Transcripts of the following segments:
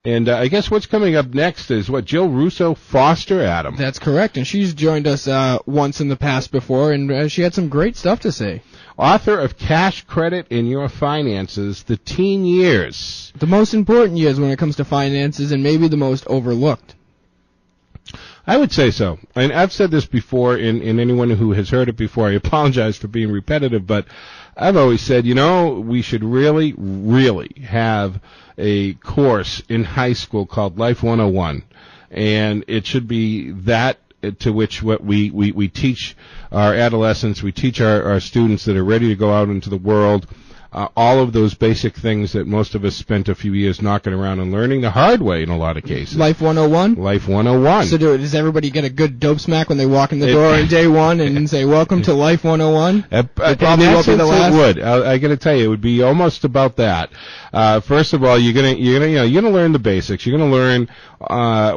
And I guess what's coming up next is Jill Russo Foster, Adam. That's correct, and she's joined us once in the past before, and she had some great stuff to say. Author of Cash Credit in Your Finances, the Teen Years. The most important years when it comes to finances, and maybe the most overlooked. I would say so. And I've said this before, and anyone who has heard it before, I apologize for being repetitive, but I've always said, we should really, really have a course in high school called Life 101. And it should be that to which what we teach our adolescents, we teach our students that are ready to go out into the world, all of those basic things that most of us spent a few years knocking around and learning the hard way in a lot of cases. Life 101? Life 101. So does everybody get a good dope smack when they walk in the door on day one and say, welcome to Life 101? It probably won't be the last. It would. I got to tell you, it would be almost about that. First of all, you're gonna learn the basics. You're gonna learn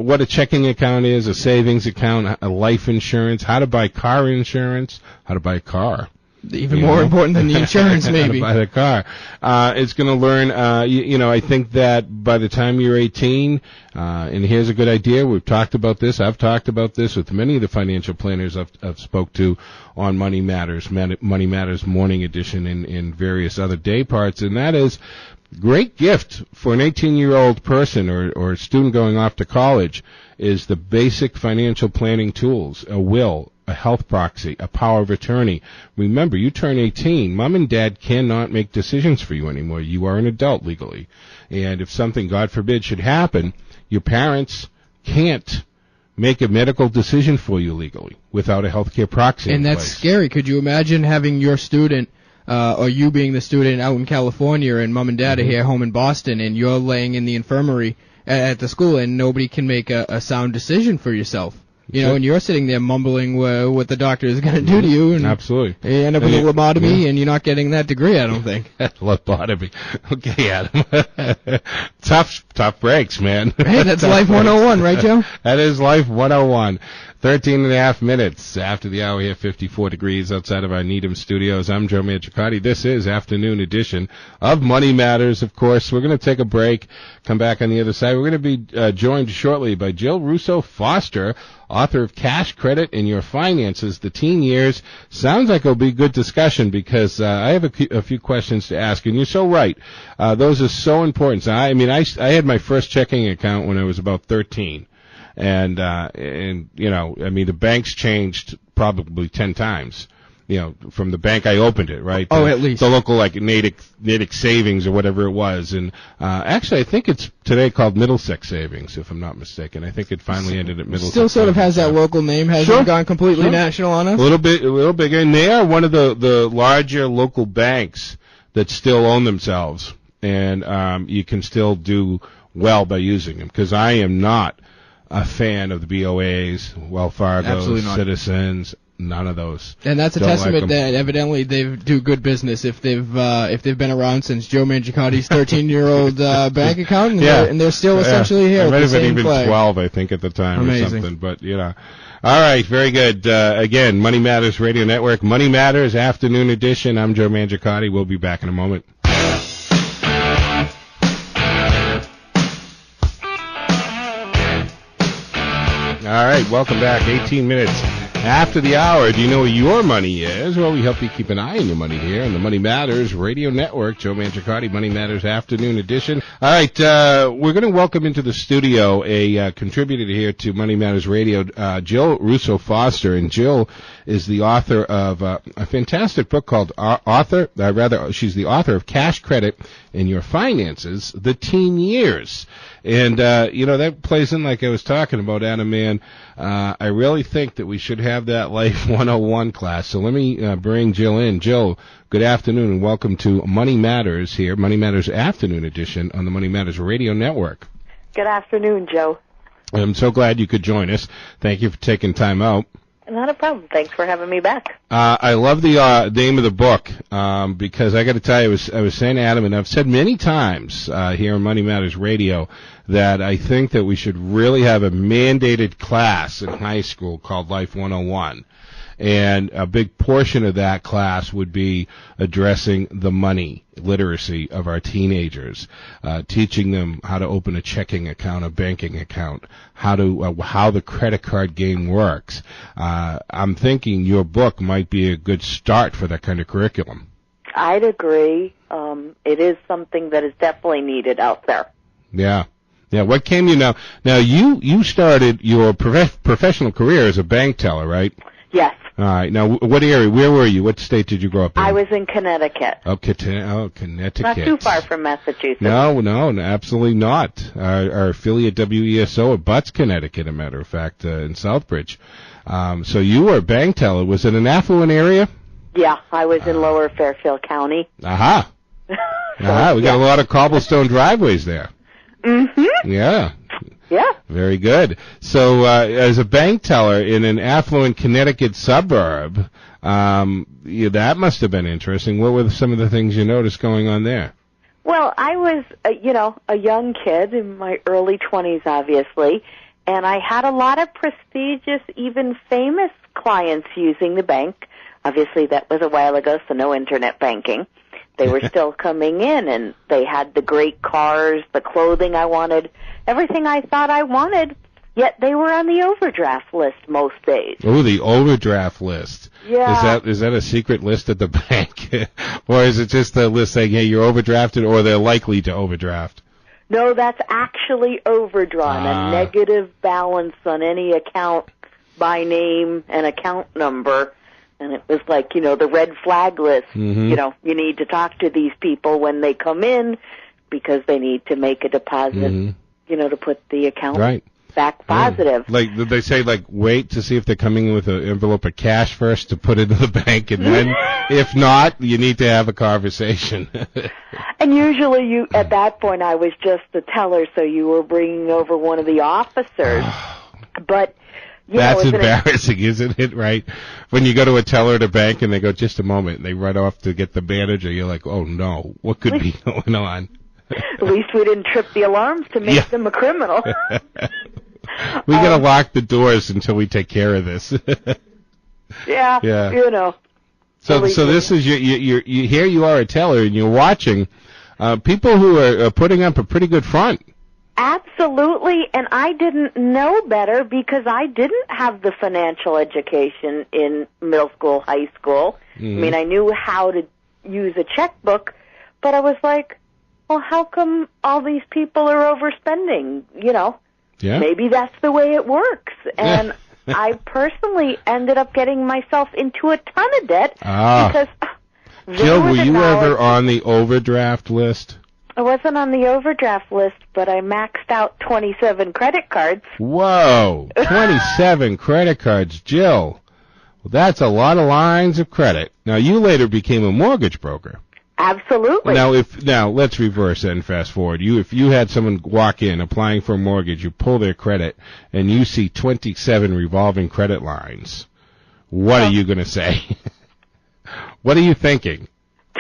what a checking account is, a savings account, a life insurance, how to buy car insurance, how to buy a car. Even more important than the insurance, maybe. Buy the car. It's going to learn, I think that by the time you're 18, and here's a good idea, we've talked about this, I've talked about this with many of the financial planners I've spoke to on Money Matters Morning Edition and various other day parts, and that is great gift for an 18-year-old person or a student going off to college is the basic financial planning tools, a will, a health proxy, a power of attorney. Remember, you turn 18. Mom and Dad cannot make decisions for you anymore. You are an adult legally. And if something, God forbid, should happen, your parents can't make a medical decision for you legally without a healthcare proxy in place. And that's scary. Could you imagine having your student or you being the student out in California and Mom and Dad are here home in Boston and you're laying in the infirmary at the school and nobody can make a sound decision for yourself? And you're sitting there mumbling what the doctor is going to do to you. And absolutely. You end up with a lobotomy, and you're not getting that degree, I don't think. Lobotomy. Okay, Adam. Tough breaks, man. Hey, that's Life 101, right, Joe? That is Life 101. 13 and a half minutes after the hour here, 54 degrees outside of our Needham studios. I'm Joe Mangiacotti. This is afternoon edition of Money Matters, of course. We're going to take a break, come back on the other side. We're going to be joined shortly by Jill Russo Foster, author of Cash Credit in Your Finances, the Teen Years. Sounds like it'll be a good discussion because I have a few questions to ask. And you're so right. Those are so important. So, I had my first checking account when I was about 13. And the bank's changed probably 10 times, from the bank I opened it, right? At least. The local, Natick Savings or whatever it was. And, actually, I think it's today called Middlesex Savings, if I'm not mistaken. I think it finally ended at Middlesex. Still sort of has that local name. Hasn't gone completely national on us? A little bigger. And they are one of the larger local banks that still own themselves. And, you can still do well by using them because I am not a fan of the BOAs, Wells Fargo, Citizens, none of those. And that's a testament that evidently they do good business if they've been around since Joe Mangiacotti's 13-year-old bank account, and they're still essentially here. It might have been even flag. 12, I think, at the time. Amazing. Or something. But all right, very good. Again, Money Matters Radio Network, Money Matters Afternoon Edition. I'm Joe Mangiacotti. We'll be back in a moment. All right, welcome back. 18 minutes after the hour. Do you know where your money is? Well, we help you keep an eye on your money here on the Money Matters Radio Network. Joe Mangiacotti, Money Matters Afternoon Edition. All right, we're going to welcome into the studio a contributor here to Money Matters Radio, Jill Russo Foster. And Jill is the author of a fantastic book called she's the author of Cash Credit in Your Finances, the Teen Years. And, that plays in like I was talking about, Adam, man. I really think that we should have that Life 101 class. So let me bring Jill in. Jill, good afternoon and welcome to Money Matters here, Money Matters Afternoon Edition on the Money Matters Radio Network. Good afternoon, Joe. I'm so glad you could join us. Thank you for taking time out. Not a problem. Thanks for having me back. I love the name of the book because I got to tell you, I was saying to Adam, and I've said many times here on Money Matters Radio that I think that we should really have a mandated class in high school called Life 101. And a big portion of that class would be addressing the money literacy of our teenagers, teaching them how to open a checking account, a banking account, how the credit card game works. I'm thinking your book might be a good start for that kind of curriculum. I'd agree. It is something that is definitely needed out there. Yeah. Yeah, what came you now? Now, you started your professional career as a bank teller, right? Yes. All right. Now, what area? Where were you? What state did you grow up in? I was in Connecticut. Oh, Connecticut. Not too far from Massachusetts. No, absolutely not. Our affiliate WESO abuts Connecticut, a matter of fact, in Southbridge. So you were a bank teller. Was it an affluent area? Yeah, I was in Lower Fairfield County. Aha. Aha. We got a lot of cobblestone driveways there. Mm-hmm. Yeah. Yeah. Very good. So, as a bank teller in an affluent Connecticut suburb, that must have been interesting. What were some of the things you noticed going on there? Well, I was, a young kid in my early 20s, obviously, and I had a lot of prestigious, even famous clients using the bank. Obviously, that was a while ago, so no internet banking. They were still coming in, and they had the great cars, the clothing I wanted, everything I thought I wanted, yet they were on the overdraft list most days. Oh, the overdraft list. Yeah. Is that a secret list at the bank? Or is it just a list saying, hey, you're overdrafted, or they're likely to overdraft? No, that's actually overdrawn, a negative balance on any account by name and account number. And it was like, the red flag list. Mm-hmm. You need to talk to these people when they come in because they need to make a deposit, to put the account back positive. Yeah. Like, did they say, wait to see if they're coming in with an envelope of cash first to put into the bank, and then, if not, you need to have a conversation. And usually at that point, I was just the teller, so you were bringing over one of the officers. But... That's embarrassing, isn't it, right? When you go to a teller at a bank and they go, just a moment, and they run off to get the manager, you're like, oh, no, what could be going on? At least we didn't trip the alarms to make them a criminal. We got to lock the doors until we take care of this. Yeah. So this is, you here you are a teller, and you're watching people who are putting up a pretty good front. Absolutely, and I didn't know better because I didn't have the financial education in middle school, high school. Mm-hmm. I mean, I knew how to use a checkbook, but I was like, well, how come all these people are overspending? Maybe that's the way it works. And I personally ended up getting myself into a ton of debt because... Jill, were you ever on the overdraft list? I wasn't on the overdraft list, but I maxed out 27 credit cards. Whoa, 27 credit cards, Jill. Well, that's a lot of lines of credit. Now, you later became a mortgage broker. Absolutely. Now let's reverse that and fast forward. If you had someone walk in applying for a mortgage, you pull their credit, and you see 27 revolving credit lines, what are you going to say? What are you thinking?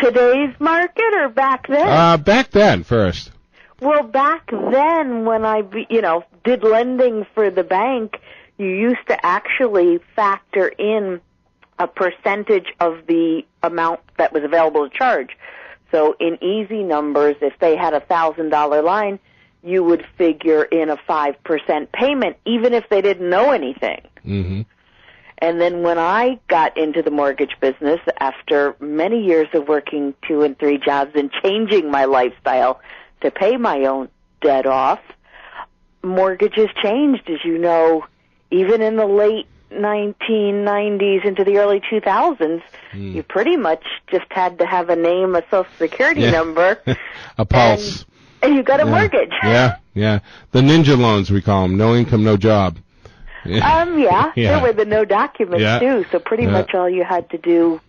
Today's market or back then? Back then first. Well, back then when I, did lending for the bank, you used to actually factor in a percentage of the amount that was available to charge. So in easy numbers, if they had a $1,000 line, you would figure in a 5% payment, even if they didn't know anything. Mm-hmm. And then when I got into the mortgage business, after many years of working 2 and 3 jobs and changing my lifestyle to pay my own debt off, mortgages changed, as you know, even in the late 1990s into the early 2000s. You pretty much just had to have a name, a social security number. A pulse. And you got a mortgage. Yeah. The ninja loans, we call them. No income, no job. There were the no documents too, so pretty much all you had to do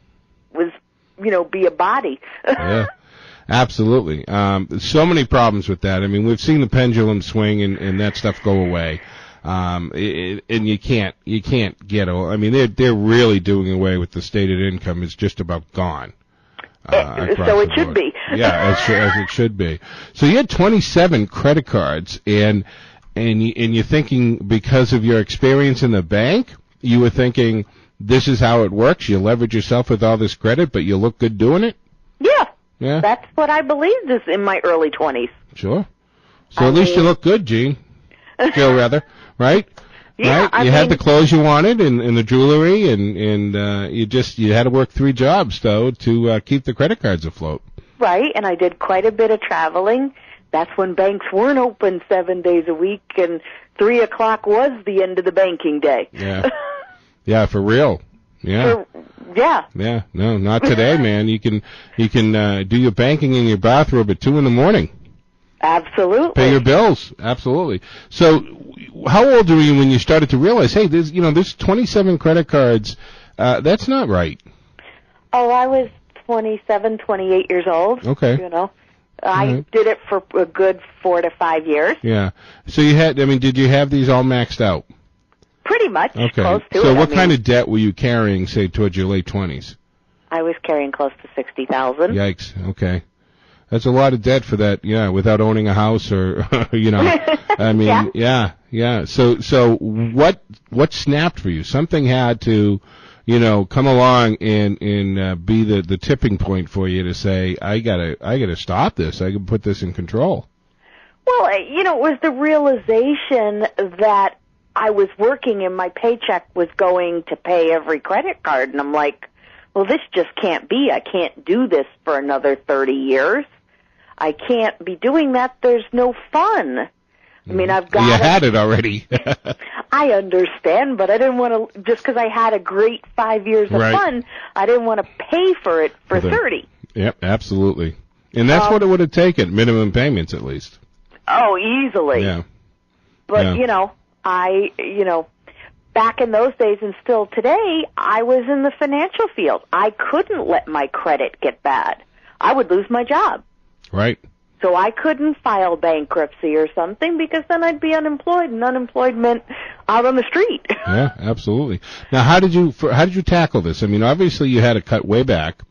was, be a body. Yeah, absolutely. So many problems with that. I mean, we've seen the pendulum swing and that stuff go away. And you can't get, I mean, they're really doing away with the stated income. It's just about gone. So it should be. Yeah, as it should be. So you had 27 credit cards, and you're thinking because of your experience in the bank, you were thinking this is how it works. You leverage yourself with all this credit, but you look good doing it? Yeah. Yeah. That's what I believed is in my early 20s. Sure. So at least you look good, Jill, rather, right? Yeah, right? You had the clothes you wanted and the jewelry, and you had to work 3 jobs, though, to keep the credit cards afloat. Right, and I did quite a bit of traveling. That's when banks weren't open 7 days a week, and 3 o'clock was the end of the banking day. Yeah. Yeah, for real. Yeah. Yeah. Yeah. No, not today, man. You can do your banking in your bathrobe at 2 a.m. Absolutely. Pay your bills. Absolutely. So, how old were you when you started to realize, hey, there's 27 credit cards. That's not right. Oh, I was 27, 28 years old. Okay. I did it for a good 4 to 5 years. Yeah. So did you have these all maxed out? Pretty much. Okay. Close to it. So what kind of debt were you carrying, say, towards your late 20s? I was carrying close to $60,000. Yikes. Okay. That's a lot of debt for that, without owning a house or, I mean, yeah. So what snapped for you? Something had to, come along and be the tipping point for you to say, I gotta stop this. I can put this in control. Well, it was the realization that I was working and my paycheck was going to pay every credit card, and I'm like, well, this just can't be. I can't do this for another 30 years. I can't be doing that. There's no fun. I mean, I've got... You had it already. I understand, but I didn't want to... Just because I had a great 5 years of fun, I didn't want to pay for it for 30. Yep, absolutely. And that's what it would have taken, minimum payments at least. Oh, easily. Yeah. But, back in those days and still today, I was in the financial field. I couldn't let my credit get bad. I would lose my job. Right. So I couldn't file bankruptcy or something because then I'd be unemployed, and unemployed meant out on the street. Yeah, absolutely. Now, how did you tackle this? I mean, obviously you had to cut way back.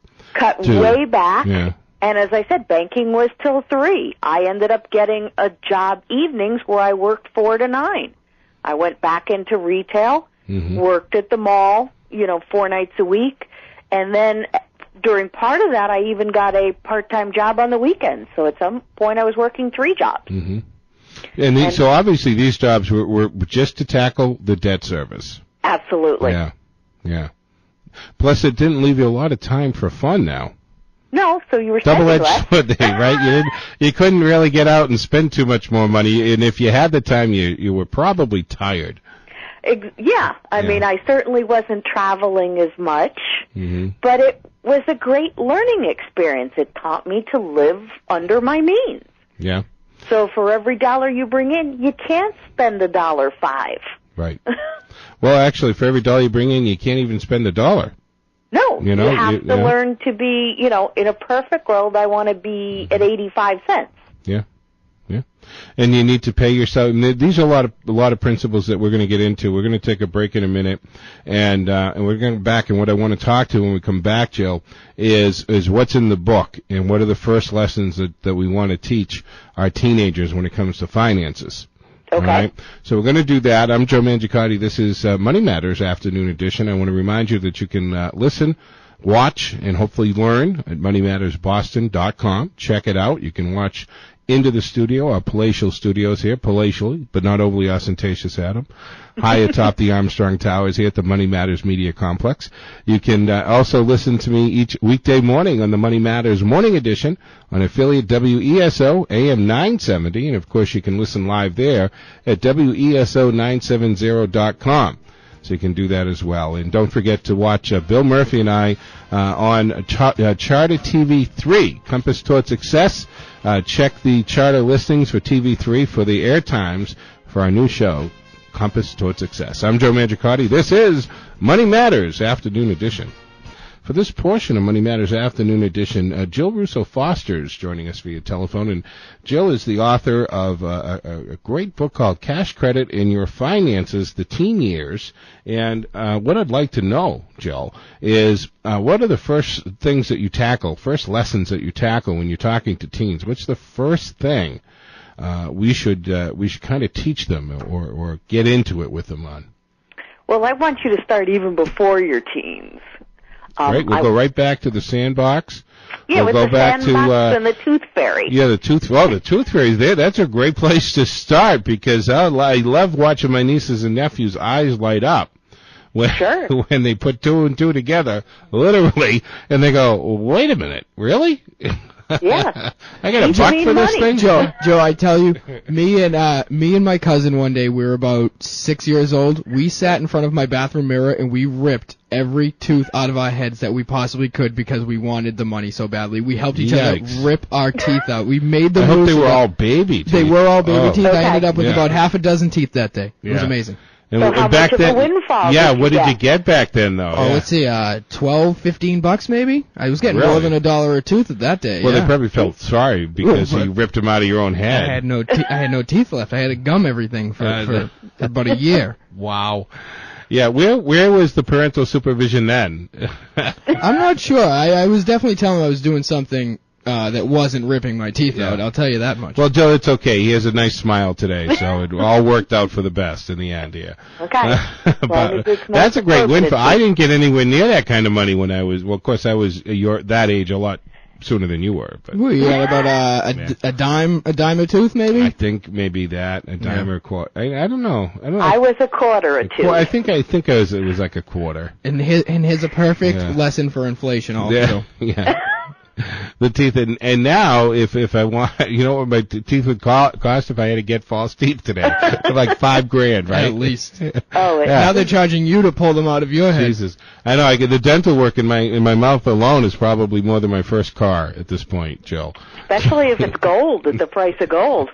Way back. Yeah. And as I said, banking was till 3. I ended up getting a job evenings where I worked 4 to 9. I went back into retail, worked at the mall, 4 nights a week, and then during part of that, I even got a part-time job on the weekends. So at some point, I was working 3 jobs. Mm-hmm. And so obviously these jobs were just to tackle the debt service. Absolutely. Yeah. Plus, it didn't leave you a lot of time for fun now. No, so you were double-edged sword, right? You couldn't really get out and spend too much more money, and if you had the time, you were probably tired. I mean, I certainly wasn't traveling as much, but it was a great learning experience. It taught me to live under my means. Yeah. So for every dollar you bring in, you can't spend $1.05. Right. Well, actually, for every dollar you bring in, you can't even spend $1. No, you have to learn to be, in a perfect world, I want to be at 85 cents. Yeah. And you need to pay yourself. And these are a lot of principles that we're going to get into. We're going to take a break in a minute, and we're going to back. And what I want to talk to when we come back, Jill, is what's in the book and what are the first lessons that we want to teach our teenagers when it comes to finances. Okay. All right. So we're going to do that. I'm Joe Mangiacotti. This is Money Matters Afternoon Edition. I want to remind you that you can listen, watch, and hopefully learn at moneymattersboston.com. Check it out. You can watch into the studio, our palatial studios here, palatial, but not overly ostentatious, Adam, high atop the Armstrong Towers here at the Money Matters Media Complex. You can also listen to me each weekday morning on the Money Matters Morning Edition on affiliate WESO AM 970, and of course you can listen live there at WESO970.com. So you can do that as well. And don't forget to watch Bill Murphy and I on Charter TV 3, Compass Toward Success. Check the Charter listings for TV3 for the air times for our new show, Compass Toward Success. I'm Joe Mangiacotti. This is Money Matters Afternoon Edition. For this portion of Money Matters Afternoon Edition, Jill Russo Foster is joining us via telephone, and Jill is the author of a great book called Cash Credit in Your Finances, The Teen Years. And what I'd like to know, Jill, is what are the first things that you tackle, first lessons that you tackle when you're talking to teens? What's the first thing we should kind of teach them or get into it with them on? Well, I want you to start even before your teens. Right, we'll go right back to the sandbox. Yeah, we'll with go the back sandbox and the tooth fairy. Yeah, the tooth fairy's there. That's a great place to start because I love watching my nieces and nephews' eyes light up when when they put two and two together, literally, and they go, "Wait a minute, really?" Yeah. I got a buck for this thing? Joe, I tell you, me and my cousin one day, we were about 6 years old. We sat in front of my bathroom mirror and we ripped every tooth out of our heads that we possibly could because we wanted the money so badly. We helped each other rip our teeth out. We made them. I hope they were all baby teeth. They were all baby teeth. Okay. I ended up with about half a dozen teeth that day. It was amazing. And, so how back much then, of a windfall what did you get back then, though? Oh, let's see, $12, $15 maybe? I was getting more than $1 a tooth at that day. Well, they probably felt sorry because you ripped them out of your own head. I had no teeth left. I had to gum everything for about a year. Wow. Yeah, where was the parental supervision then? I'm not sure. I was definitely telling him I was doing something that wasn't ripping my teeth out. I'll tell you that much. Well, Joe, it's okay. He has a nice smile today, so it all worked out for the best in the end here. Okay. But that's a great win. I didn't get anywhere near that kind of money when I was. Well, of course, I was that age a lot sooner than you were. But you had about a dime a tooth, maybe. I think maybe that a dime or a quarter. I don't know. I was a quarter a tooth. I think it was like a quarter. And his a perfect lesson for inflation, also. Yeah. The teeth, and now if I want, you know what my teeth would cost if I had to get false teeth today? Like $5,000, right? At least. Now they're charging you to pull them out of your head. Jesus, I know. The dental work in my mouth alone is probably more than my first car at this point, Jill. Especially if it's gold, at the price of gold.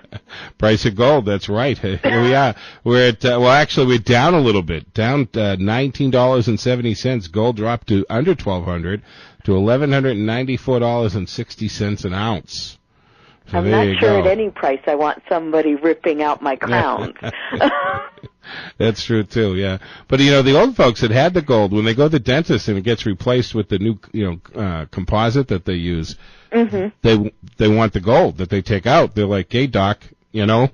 Price of gold, that's right. Here we are. We're at actually we're down a little bit, down $19.70. Gold dropped to under $1,200. To $1,194.60 an ounce. So I'm not sure at any price I want somebody ripping out my crowns. That's true too, yeah. But the old folks that had the gold, when they go to the dentist and it gets replaced with the new composite that they use, they want the gold that they take out. They're like, "Hey doc, I'll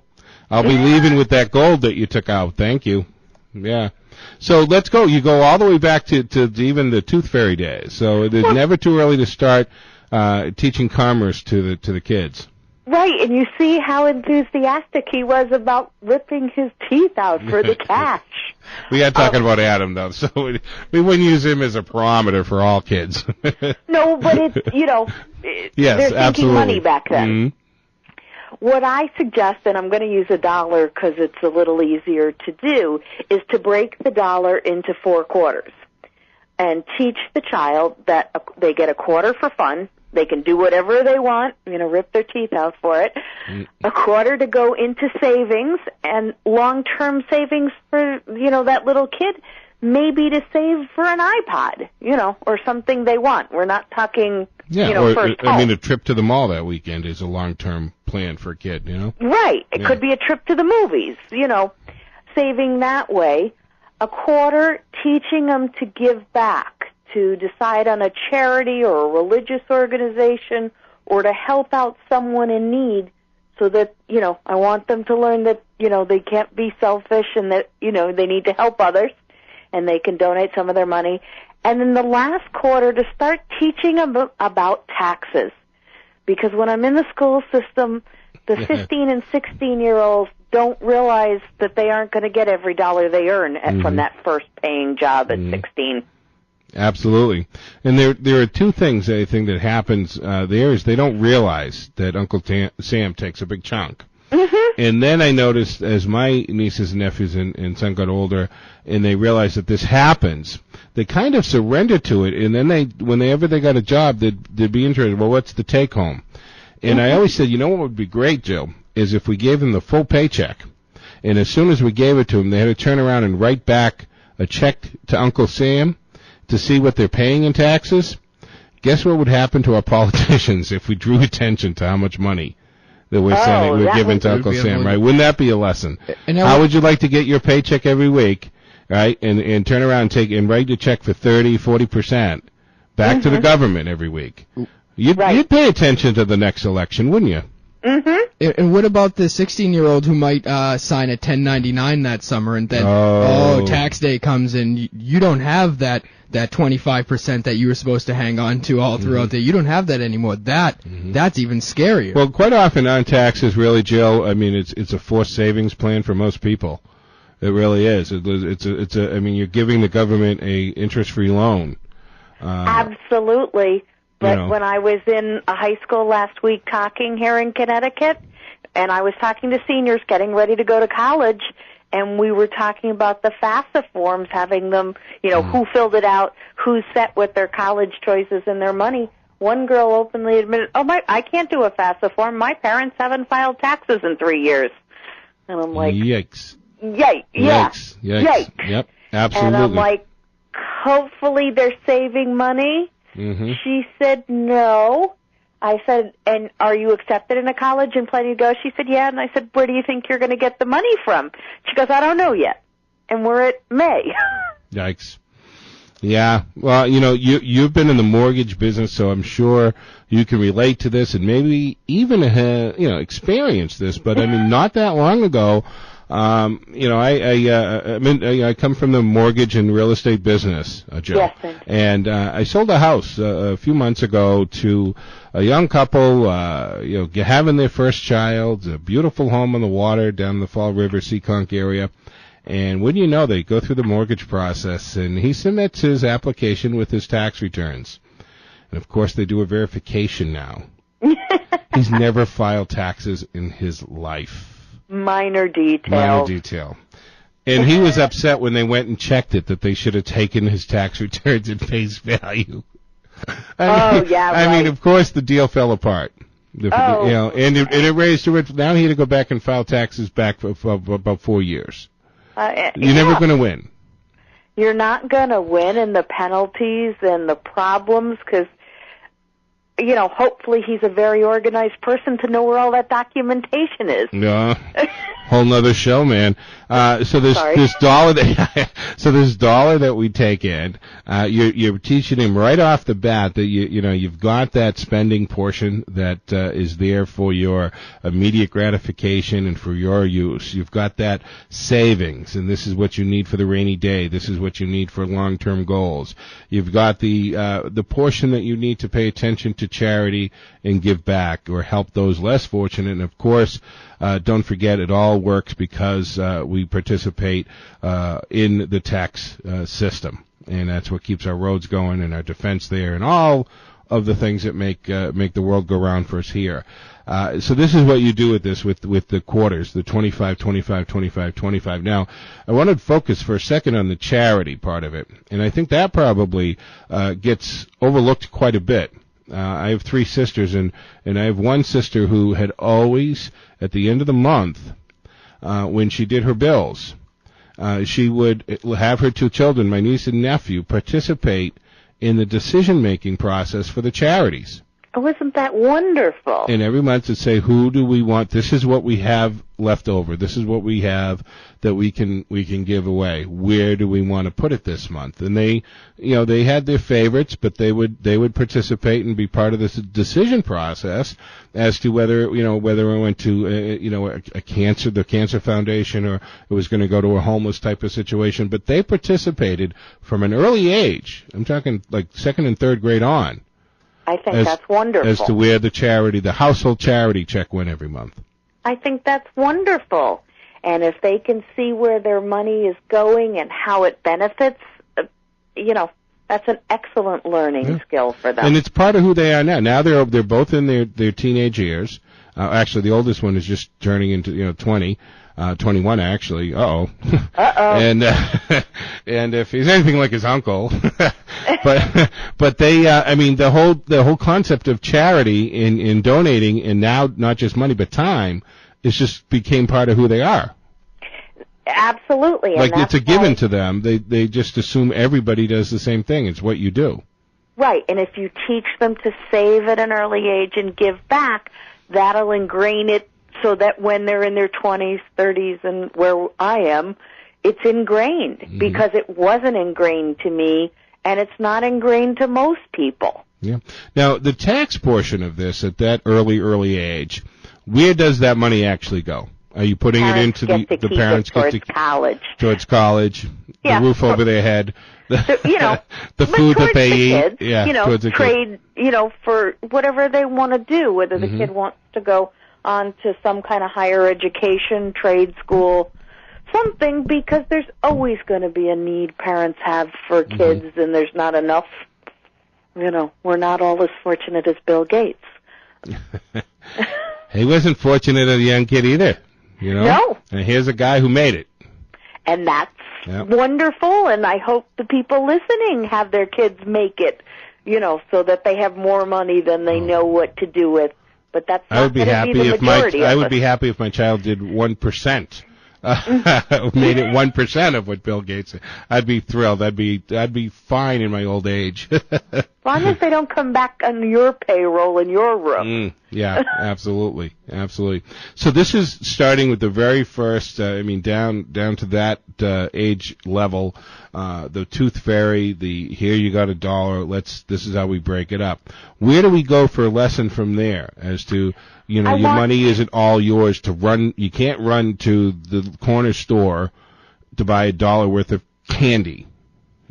be leaving with that gold that you took out. Thank you." Yeah. So let's go. You go all the way back to even the Tooth Fairy days. So it is never too early to start teaching commerce to the kids. Right, and you see how enthusiastic he was about ripping his teeth out for the cash. We are talking about Adam, though, so we wouldn't use him as a barometer for all kids. No, but it's, yes, they're thinking absolutely. Money back then. Mm-hmm. What I suggest, and I'm going to use $1 because it's a little easier to do, is to break the dollar into 4 quarters and teach the child that they get a quarter for fun. They can do whatever they want, rip their teeth out for it. A quarter to go into savings and long-term savings for, that little kid, maybe to save for an iPod, or something they want. We're not talking, first home. A trip to the mall that weekend is a long-term plan for a kid, Right. It could be a trip to the movies, saving that way. A quarter, teaching them to give back, to decide on a charity or a religious organization or to help out someone in need so that, I want them to learn that, they can't be selfish and that, they need to help others and they can donate some of their money. And then the last quarter to start teaching them about taxes. Because when I'm in the school system, the 15 and 16-year-olds don't realize that they aren't going to get every dollar they earn from that first paying job at 16. Absolutely. And there are two things I think that happens there is they don't realize that Uncle Sam takes a big chunk. And then I noticed as my nieces and nephews and son got older and they realized that this happens, they kind of surrender to it. And then whenever they got a job, they'd be interested, well, what's the take home? And I always said, what would be great, Jill, is if we gave them the full paycheck. And as soon as we gave it to them, they had to turn around and write back a check to Uncle Sam to see what they're paying in taxes. Guess what would happen to our politicians if we drew attention to how much money that we're giving to Uncle Sam, right? Wouldn't that be a lesson? How would you like to get your paycheck every week, right? And turn around and write your check for 30-40% back to the government every week. You'd pay attention to the next election, wouldn't you? Mm-hmm. And what about the 16-year-old who might sign a 1099 that summer, and then tax day comes and you don't have that 25% that you were supposed to hang on to all throughout the year. You don't have that anymore. That's even scarier. Well, quite often on taxes, really, Jill, I mean, it's a forced savings plan for most people. It really is. I mean, you're giving the government a interest-free loan. Absolutely. But when I was in a high school last week talking here in Connecticut, and I was talking to seniors getting ready to go to college, and we were talking about the FAFSA forms, having them, who filled it out, who's set with their college choices and their money. One girl openly admitted, I can't do a FAFSA form. My parents haven't filed taxes in 3 years. And I'm like, Yikes. Yikes. Yikes. Yep, absolutely. And I'm like, hopefully they're saving money. Mm-hmm. She said no. I said, and are you accepted in a college and planning to go? She said, yeah. And I said, where do you think you're going to get the money from? She goes, I don't know yet. And we're at May. Yikes. Yeah. Well, you've been in the mortgage business, so I'm sure you can relate to this and maybe even experience this. But I mean, not that long ago, I come from the mortgage and real estate business, Joe. Yes, and I sold a house a few months ago to a young couple, having their first child, a beautiful home on the water down the Fall River, Seekonk area. And wouldn't you know, they go through the mortgage process, and he submits his application with his tax returns. And, of course, they do a verification now. He's never filed taxes in his life. Minor detail. And he was upset when they went and checked it that they should have taken his tax returns at face value. I mean, of course, the deal fell apart. And it raised to it. Now he had to go back and file taxes back for about 4 years. You're never going to win. You're not going to win, and the penalties and the problems, because hopefully he's a very organized person to know where all that documentation is. Yeah, whole nother show, man. So this dollar that we take in, you're teaching him right off the bat that you've got that spending portion that is there for your immediate gratification and for your use. You've got that savings, and this is what you need for the rainy day. This is what you need for long-term goals. You've got the portion that you need to pay attention to charity and give back or help those less fortunate. And of course, don't forget, it all works because we participate in the tax system, and that's what keeps our roads going and our defense there and all of the things that make the world go round for us here. So this is what you do with this, with the quarters, the 25, 25, 25, 25. Now, I want to focus for a second on the charity part of it, and I think that probably gets overlooked quite a bit. I have 3 sisters, and I have one sister who had always, at the end of the month, when she did her bills, she would have her 2 children, my niece and nephew, participate in the decision-making process for the charities. Oh, isn't that wonderful? And every month to say, who do we want? This is what we have left over. This is what we have that we can give away. Where do we want to put it this month? And they had their favorites, but they would participate and be part of this decision process as to whether it went to the cancer foundation, or it was going to go to a homeless type of situation. But they participated from an early age. I'm talking like 2nd and 3rd grade on. I think that's wonderful. As to where the household charity check went every month. I think that's wonderful. And if they can see where their money is going and how it benefits, that's an excellent learning skill for them. And it's part of who they are now. Now they're both in their teenage years. Actually, the oldest one is just turning into 20. 21 actually. Uh-oh. And if he's anything like his uncle, but they, the whole concept of charity in donating, and now not just money but time, is just became part of who they are. Absolutely. Like it's a given to them. They just assume everybody does the same thing. It's what you do. Right. And if you teach them to save at an early age and give back, that'll ingrain it so that when they're in their 20s, 30s, and where I am, it's ingrained because it wasn't ingrained to me, and it's not ingrained to most people. Yeah. Now, the tax portion of this at that early age, where does that money actually go? Are you putting it into the parents get to college? Towards college, yeah, the roof over their head, the food that they eat, kids, trade, for whatever they want to do, whether the kid wants to go on to some kind of higher education, trade school, something, because there's always going to be a need parents have for kids, and there's not enough. We're not all as fortunate as Bill Gates. He wasn't fortunate as a young kid either. No. And here's a guy who made it. And that's wonderful, and I hope the people listening have their kids make it, so that they have more money than they know what to do with. But that's not going to be the majority of us. I would be happy if my child did 1%. Made it 1% of what Bill Gates said. I'd be thrilled. I'd be fine in my old age. As long as they don't come back on your payroll in your room. Yeah, absolutely. So this is starting with the very first, down to that age level, the tooth fairy, here you got $1, this is how we break it up. Where do we go for a lesson from there as to, your money isn't all yours to run, you can't run to the corner store to buy $1 worth of candy.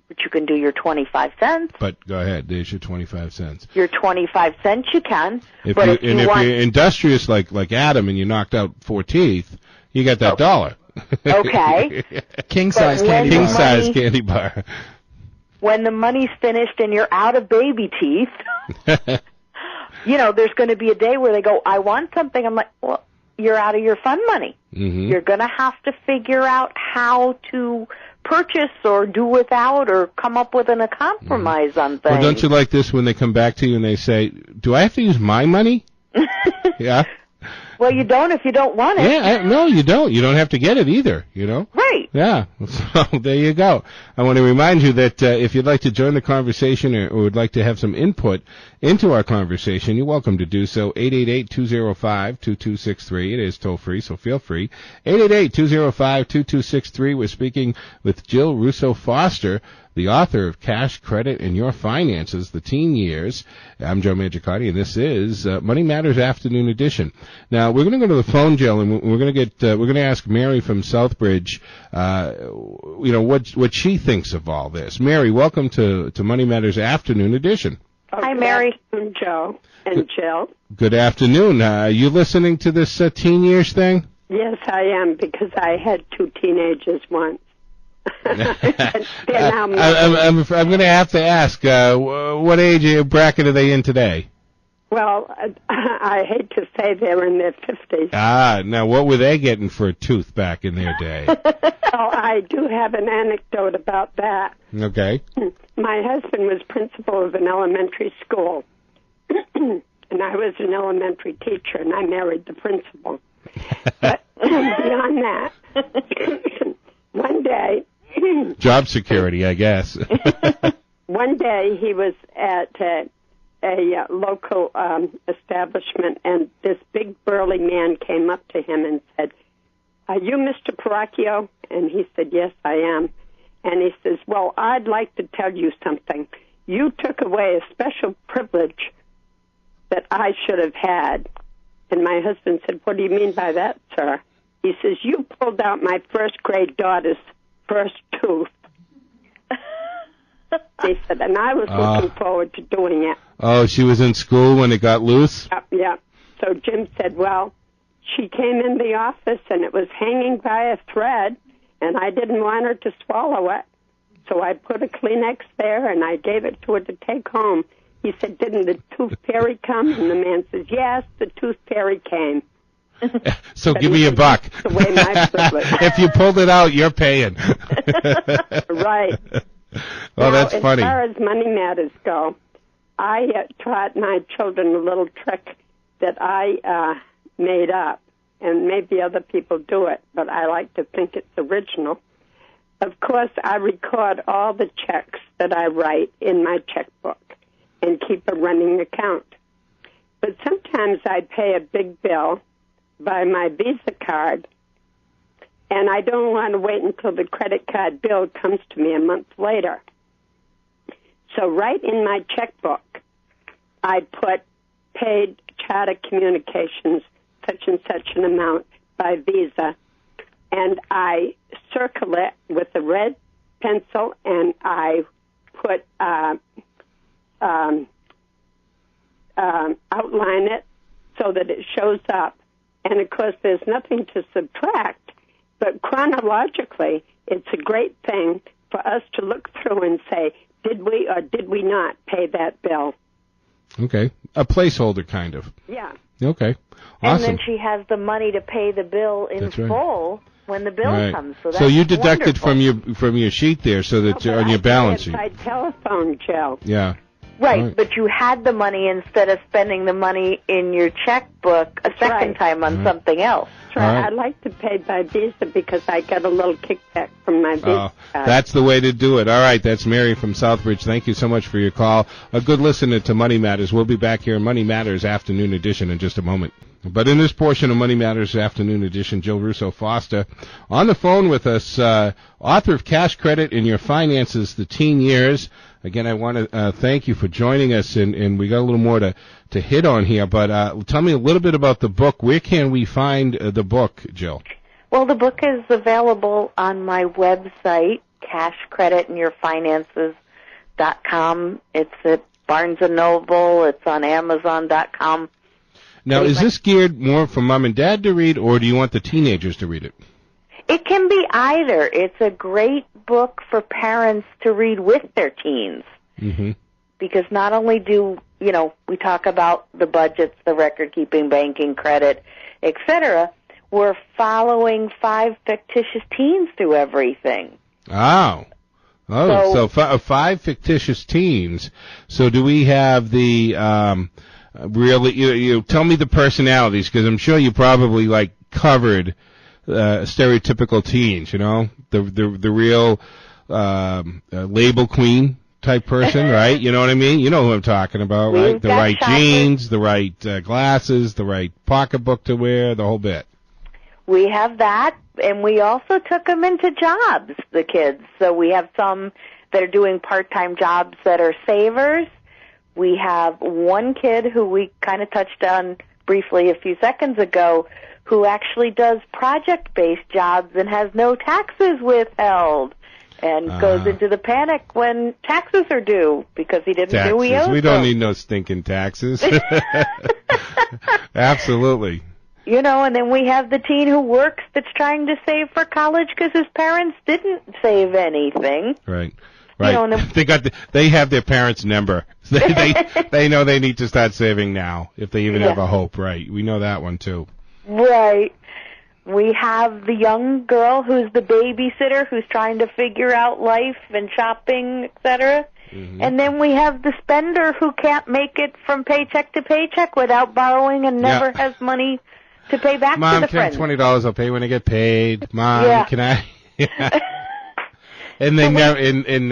But you can do your 25 cents. But go ahead, there's your 25 cents. Your 25 cents you can. If you're industrious like Adam and you knocked out 4 teeth, you got that $1. Okay. King size candy bar. When the money's finished and you're out of baby teeth, there's going to be a day where they go, I want something. I'm like, well, you're out of your fun money. You're going to have to figure out how to purchase or do without or come up with a compromise on things. Well, don't you like this when they come back to you and they say, do I have to use my money? Yeah. Well, you don't if you don't want it. Yeah, no, you don't. You don't have to get it either, Right. Yeah, so there you go. I want to remind you that if you'd like to join the conversation or would like to have some input into our conversation, you're welcome to do so. 888-205-2263. It is toll free, so feel free. 888-205-2263. We're speaking with Jill Russo Foster, the author of Cash, Credit, and Your Finances, The Teen Years. I'm Joe Mangiacotti, and this is Money Matters Afternoon Edition. Now, we're going to go to the phone, Jill, and we're going to ask Mary from Southbridge, what she thinks of all this. Mary, welcome to Money Matters Afternoon Edition. Hi, Mary. I'm Joe and Jill. Good afternoon. Are you listening to this teen years thing? Yes, I am, because I had 2 teenagers once. I'm going to have to ask, what age bracket are they in today? Well, I hate to say they're in their 50s. Now what were they getting for a tooth back in their day? I do have an anecdote about that. Okay. My husband was principal of an elementary school, and I was an elementary teacher, and I married the principal. But beyond that, one day... Job security, I guess. One day he was at a local establishment, and this big burly man came up to him and said, "Are you Mr. Paracchio?" And he said, "Yes, I am." And he says, "Well, I'd like to tell you something. You took away a special privilege that I should have had." And my husband said, "What do you mean by that, sir?" He says, "You pulled out my first grade daughter's first tooth." He said, and I was looking forward to doing it. Oh, she was in school when it got loose? Yeah. So Jim said, well, she came in the office and it was hanging by a thread, and I didn't want her to swallow it. So I put a Kleenex there and I gave it to her to take home. He said, didn't the tooth fairy come? And the man says, yes, the tooth fairy came. So give me $1. Away my privilege. If you pulled it out, you're paying. Right. Well, now, that's funny. As far as money matters go, I taught my children a little trick that I made up, and maybe other people do it, but I like to think it's original. Of course, I record all the checks that I write in my checkbook and keep a running account. But sometimes I pay a big bill by my Visa card, and I don't want to wait until the credit card bill comes to me a month later. So right in my checkbook, I put paid Charter Communications such and such an amount by Visa, and I circle it with a red pencil, and I put outline it so that it shows up. And, of course, there's nothing to subtract, but chronologically, it's a great thing for us to look through and say, did we or did we not pay that bill? Okay. A placeholder, kind of. Yeah. Okay. Awesome. And then she has the money to pay the bill in full when the bill comes. So you deduct it wonderful. from your sheet there, so that on your balance sheet. By telephone, Joe. Yeah. Right, but you had the money instead of spending the money in your checkbook a second time on something else. That's right. I like to pay by Visa because I get a little kickback from my Visa card. That's the way to do it. All right, that's Mary from Southbridge. Thank you so much for your call. A good listener to Money Matters. We'll be back here in Money Matters Afternoon Edition in just a moment. But in this portion of Money Matters Afternoon Edition, Jill Russo Foster on the phone with us, author of Cash Credit in Your Finances, The Teen Years. Again, I want to thank you for joining us, and we got a little more to hit on here, but tell me a little bit about the book. Where can we find the book, Jill? Well, the book is available on my website, cashcreditinyourfinances.com. It's at Barnes & Noble. It's on Amazon.com. Now, is this geared more for mom and dad to read, or do you want the teenagers to read it? It can be either. It's a great book for parents to read with their teens. Mm-hmm. Because not only do, we talk about the budgets, the record-keeping, banking, credit, etc., we're following 5 fictitious teens through everything. Oh, so 5 fictitious teens. So do we have the really? You tell me the personalities, because I'm sure you probably covered stereotypical teens. The real label queen type person, right? You know what I mean? You know who I'm talking about, right? The right jeans, the right glasses, the right pocketbook to wear, the whole bit. We have that, and we also took them into jobs, the kids. So we have some that are doing part-time jobs that are savers. We have one kid who we kind of touched on briefly a few seconds ago who actually does project-based jobs and has no taxes withheld and goes into the panic when taxes are due because he didn't do he owes We don't need no stinking taxes. Absolutely. And then we have the teen who works that's trying to save for college because his parents didn't save anything. Right. They have their parents' number. They know they need to start saving now if they even have a hope. Right. We know that one too. Right. We have the young girl who's the babysitter who's trying to figure out life and shopping, etc. Mm-hmm. And then we have the spender who can't make it from paycheck to paycheck without borrowing and never has money to pay back Mom, to the friends. friends. $20 I'll pay when I get paid. Mom, can I? And they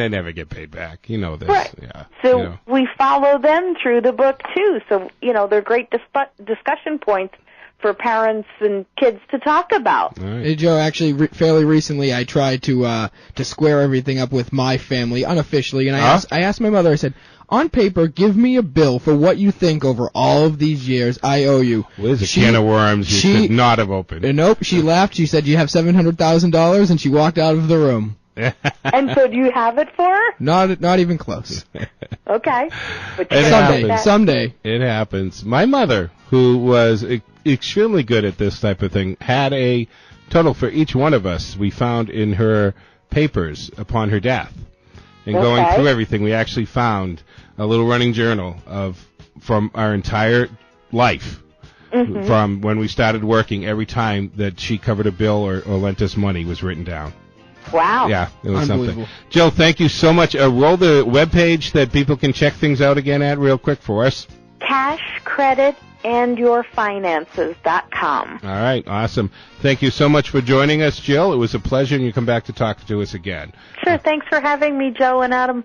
never get paid back. You know this. Right. Yeah. So we follow them through the book too. So they're great discussion points for parents and kids to talk about. Right. Hey, Joe, actually, fairly recently, I tried to square everything up with my family unofficially, and I asked my mother. I said, on paper, give me a bill for what you think over all of these years I owe you. Well, there's a can of worms you should not have opened. Nope. She laughed. She said, you have $700,000, and she walked out of the room. And so do you have it for her? Not even close. Okay. But someday. It happens. My mother, who was extremely good at this type of thing, had a total for each one of us we found in her papers upon her death. And going through everything, we actually found a little running journal from our entire life. Mm-hmm. From when we started working, every time that she covered a bill or lent us money was written down. Wow. Yeah, it was something. Jill, thank you so much. Roll the webpage that people can check things out again at real quick for us. cashcreditinyourfinances.com. All right, awesome. Thank you so much for joining us, Jill. It was a pleasure, and you come back to talk to us again. Sure, thanks for having me, Joe and Adam.